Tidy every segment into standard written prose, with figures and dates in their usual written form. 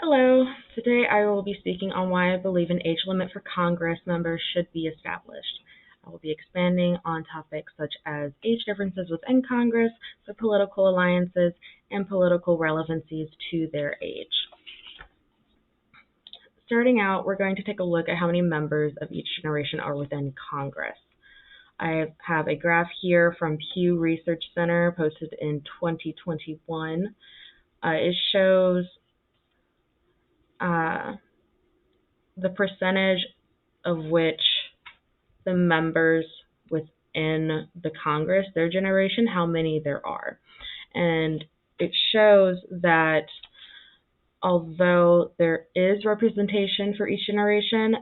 Hello. Today I will be speaking on why I believe an age limit for Congress members should be established. I will be expanding on topics such as age differences within Congress, the political alliances, and political relevancies to their age. Starting out, we're going to take a look at how many members of each generation are within Congress. I have a graph here from Pew Research Center posted in 2021. It shows the percentage of which the members within the Congress, their generation, how many there are. And it shows that although there is representation for each generation,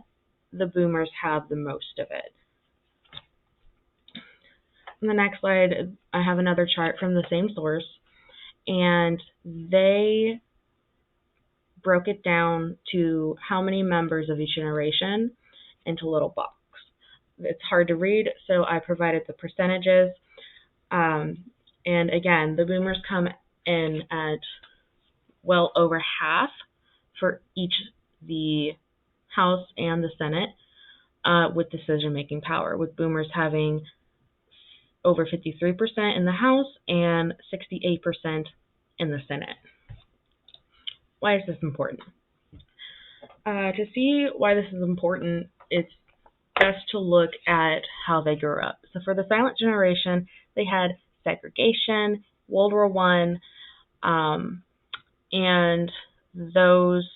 the boomers have the most of it. On the next slide, I have another chart from the same source, and they broke it down to how many members of each generation into little box. It's hard to read, so I provided the percentages. And again, the boomers come in at well over half for each the House and the Senate with decision-making power, with boomers having over 53% in the House and 68% in the Senate. Why is this important? To see why this is important, it's best to look at how they grew up. So for the silent generation, they had segregation, World War I, and those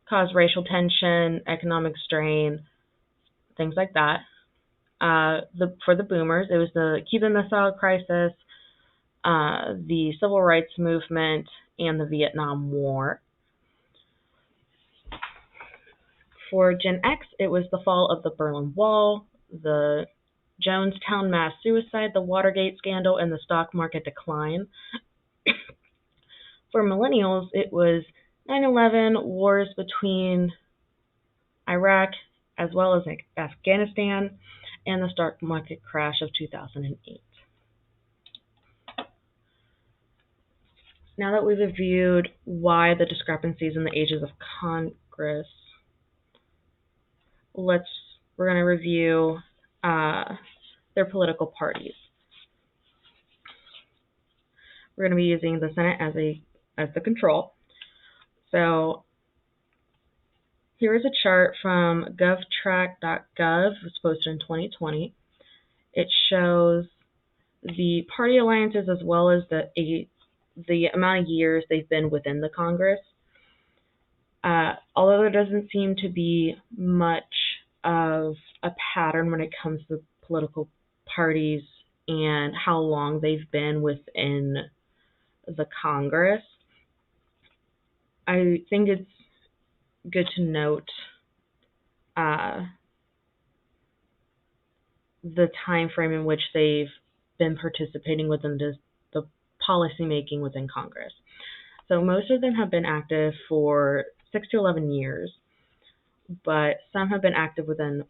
caused racial tension, economic strain, things like that. For the boomers, it was the Cuban Missile Crisis, the Civil Rights Movement, and the Vietnam War. For Gen X, it was the fall of the Berlin Wall, the Jonestown mass suicide, the Watergate scandal, and the stock market decline. For millennials, it was 9/11, wars between Iraq as well as Afghanistan, and the stock market crash of 2008. Now that we've reviewed why the discrepancies in the ages of Congress, we're going to review their political parties. We're going to be using the Senate as the control. So here is a chart from govtrack.gov. It was posted in 2020. It shows the party alliances as well as the amount of years they've been within the Congress. Although there doesn't seem to be much of a pattern when it comes to political parties and how long they've been within the Congress, I think it's good to note the time frame in which they've been participating within the policy making within Congress. So most of them have been active for 6 to 11 years, but some have been active within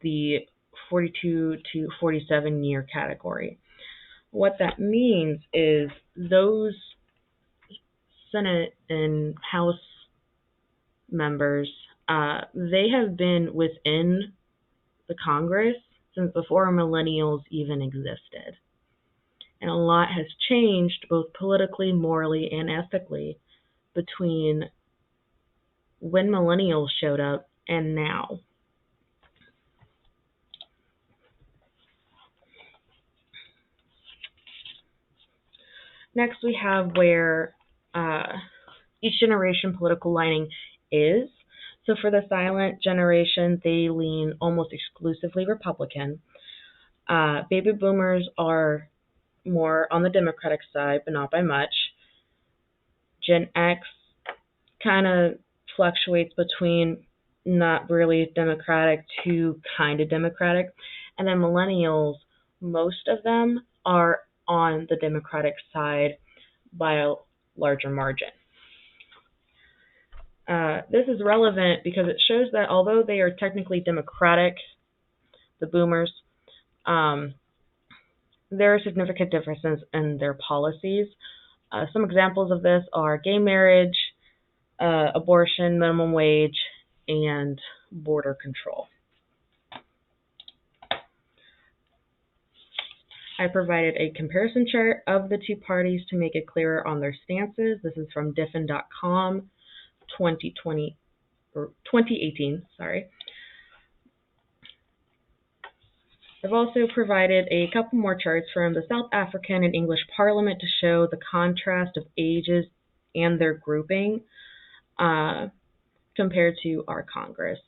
the 42 to 47 year category. What that means is those Senate and House members, they have been within the Congress since before millennials even existed. And a lot has changed both politically, morally, and ethically between when millennials showed up and now. Next, we have where each generation political lining is. So for the silent generation, they lean almost exclusively Republican. Baby boomers are more on the Democratic side, but not by much. Gen X kind of fluctuates between not really Democratic to kind of Democratic. And then millennials, most of them are on the Democratic side by a larger margin. This is relevant because it shows that although they are technically Democratic, the boomers, there are significant differences in their policies. Some examples of this are gay marriage, abortion, minimum wage, and border control. I provided a comparison chart of the two parties to make it clearer on their stances. This is from diffin.com 2018. I've also provided a couple more charts from the South African and English Parliament to show the contrast of ages and their grouping compared to our Congress.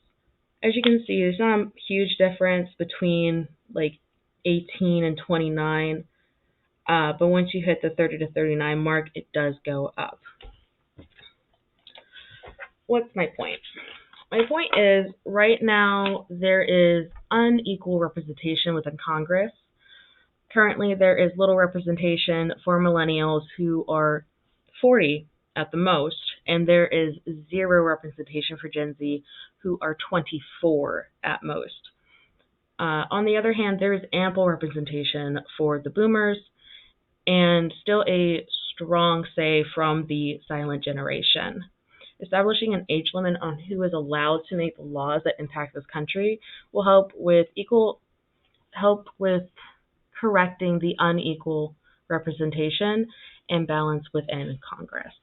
As you can see, there's not a huge difference between like 18 and 29, but once you hit the 30 to 39 mark, it does go up. What's my point? My point is, right now, there is unequal representation within Congress. Currently, there is little representation for millennials who are 40 at the most, and there is zero representation for Gen Z who are 24 at most. On the other hand, there is ample representation for the boomers and still a strong say from the silent generation. Establishing an age limit on who is allowed to make the laws that impact this country will help with correcting the unequal representation and balance within Congress.